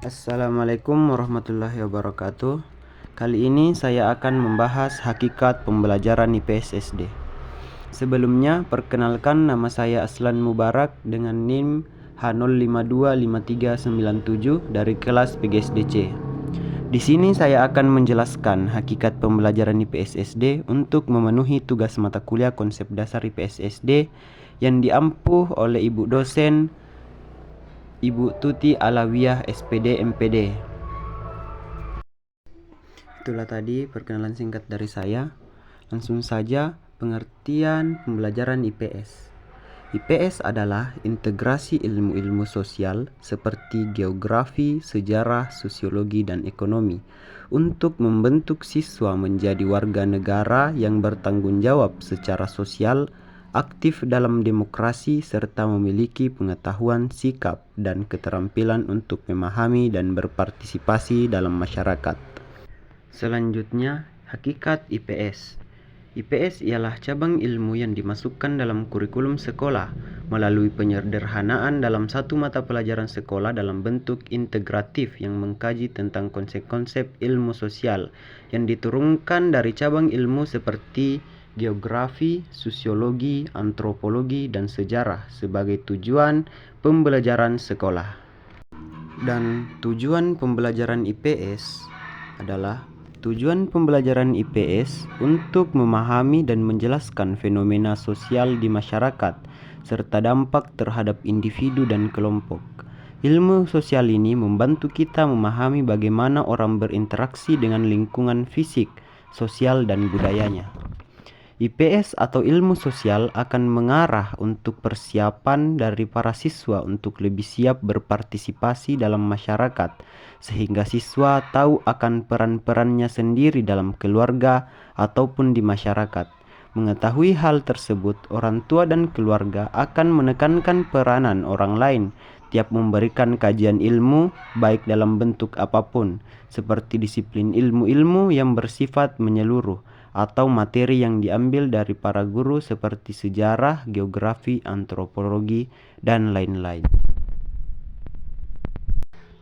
Assalamualaikum warahmatullahi wabarakatuh. Kali ini saya akan membahas hakikat pembelajaran IPS SD. Sebelumnya, perkenalkan nama saya Aslan Mubarak dengan NIM H052537 dari kelas PGSDC. Di sini saya akan menjelaskan hakikat pembelajaran IPS SD untuk memenuhi tugas mata kuliah konsep dasar IPS SD yang diampuh oleh Ibu dosen Ibu Tuti Alawiyah SPD MPD. Itulah tadi perkenalan singkat dari saya. Langsung saja pengertian pembelajaran IPS. IPS adalah integrasi ilmu-ilmu sosial seperti geografi, sejarah, sosiologi, dan ekonomi untuk membentuk siswa menjadi warga negara yang bertanggung jawab secara sosial, aktif dalam demokrasi, serta memiliki pengetahuan, sikap, dan keterampilan untuk memahami dan berpartisipasi dalam masyarakat. Selanjutnya, hakikat IPS. IPS ialah cabang ilmu yang dimasukkan dalam kurikulum sekolah melalui penyederhanaan dalam satu mata pelajaran sekolah dalam bentuk integratif yang mengkaji tentang konsep-konsep ilmu sosial yang diturunkan dari cabang ilmu seperti geografi, sosiologi, antropologi, dan sejarah sebagai tujuan pembelajaran sekolah. Dan tujuan pembelajaran IPS adalah tujuan pembelajaran IPS untuk memahami dan menjelaskan fenomena sosial di masyarakat serta dampak terhadap individu dan kelompok. Ilmu sosial ini membantu kita memahami bagaimana orang berinteraksi dengan lingkungan fisik, sosial, dan budayanya. IPS atau ilmu sosial akan mengarah untuk persiapan dari para siswa untuk lebih siap berpartisipasi dalam masyarakat, sehingga siswa tahu akan peran-perannya sendiri dalam keluarga ataupun di masyarakat. Mengetahui hal tersebut, orang tua dan keluarga akan menekankan peranan orang lain tiap memberikan kajian ilmu, baik dalam bentuk apapun, seperti disiplin ilmu-ilmu yang bersifat menyeluruh, atau materi yang diambil dari para guru seperti sejarah, geografi, antropologi, dan lain-lain.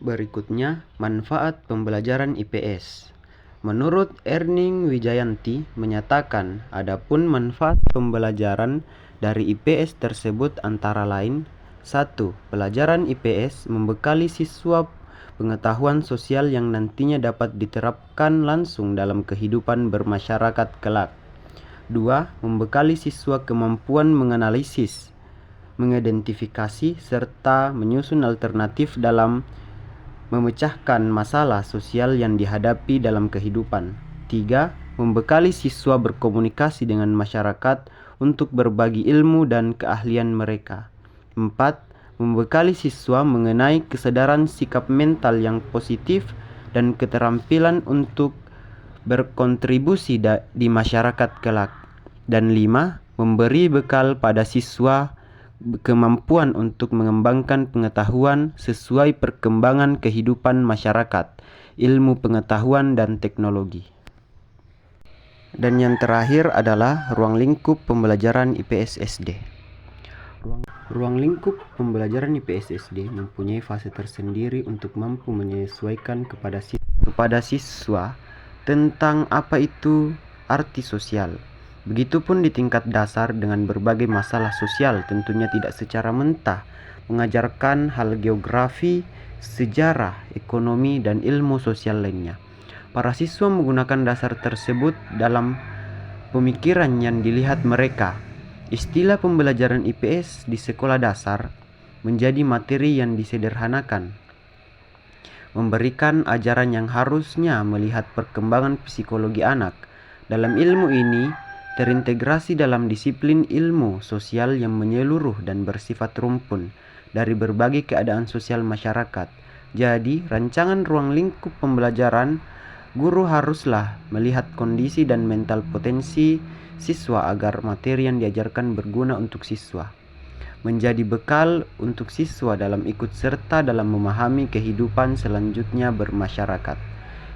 Berikutnya, manfaat pembelajaran IPS. Menurut Erning Wijayanti menyatakan, adapun manfaat pembelajaran dari IPS tersebut antara lain: 1. Pelajaran IPS membekali siswa pengetahuan sosial yang nantinya dapat diterapkan langsung dalam kehidupan bermasyarakat kelak. 2. Membekali siswa kemampuan menganalisis, mengidentifikasi, serta menyusun alternatif dalam memecahkan masalah sosial yang dihadapi dalam kehidupan. 3. Membekali siswa berkomunikasi dengan masyarakat untuk berbagi ilmu dan keahlian mereka. 4. Membekali siswa mengenai kesadaran sikap mental yang positif dan keterampilan untuk berkontribusi di masyarakat kelak. Dan 5. Memberi bekal pada siswa kemampuan untuk mengembangkan pengetahuan sesuai perkembangan kehidupan masyarakat, ilmu pengetahuan, dan teknologi. Dan yang terakhir adalah ruang lingkup pembelajaran IPS SD. Ruang lingkup pembelajaran IPS SD mempunyai fase tersendiri untuk mampu menyesuaikan kepada siswa tentang apa itu arti sosial. Begitupun di tingkat dasar dengan berbagai masalah sosial, tentunya tidak secara mentah mengajarkan hal geografi, sejarah, ekonomi, dan ilmu sosial lainnya. Para siswa menggunakan dasar tersebut dalam pemikiran yang dilihat mereka. Istilah pembelajaran IPS di sekolah dasar menjadi materi yang disederhanakan, memberikan ajaran yang harusnya melihat perkembangan psikologi anak. Dalam ilmu ini terintegrasi dalam disiplin ilmu sosial yang menyeluruh dan bersifat rumpun dari berbagai keadaan sosial masyarakat. Jadi, rancangan ruang lingkup pembelajaran, guru haruslah melihat kondisi dan mental potensi siswa agar materi yang diajarkan berguna untuk siswa, menjadi bekal untuk siswa dalam ikut serta dalam memahami kehidupan selanjutnya bermasyarakat.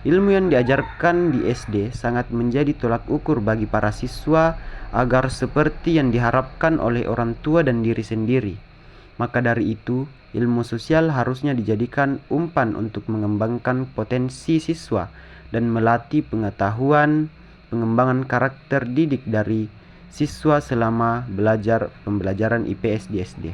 Ilmu yang diajarkan di SD sangat menjadi tolak ukur bagi para siswa agar seperti yang diharapkan oleh orang tua dan diri sendiri. Maka dari itu, ilmu sosial harusnya dijadikan umpan untuk mengembangkan potensi siswa dan melatih pengetahuan, pengembangan karakter didik dari siswa selama pembelajaran IPS di SD.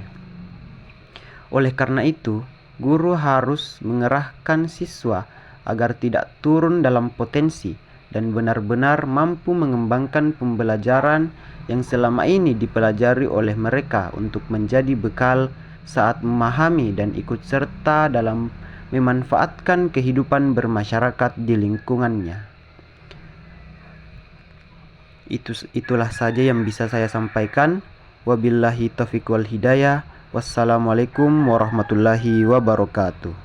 Oleh karena itu, guru harus mengerahkan siswa agar tidak turun dalam potensi dan benar-benar mampu mengembangkan pembelajaran yang selama ini dipelajari oleh mereka untuk menjadi bekal saat memahami dan ikut serta dalam memanfaatkan kehidupan bermasyarakat di lingkungannya. Itulah saja yang bisa saya sampaikan. Wabillahi taufiq wal hidayah. Wassalamualaikum warahmatullahi wabarakatuh.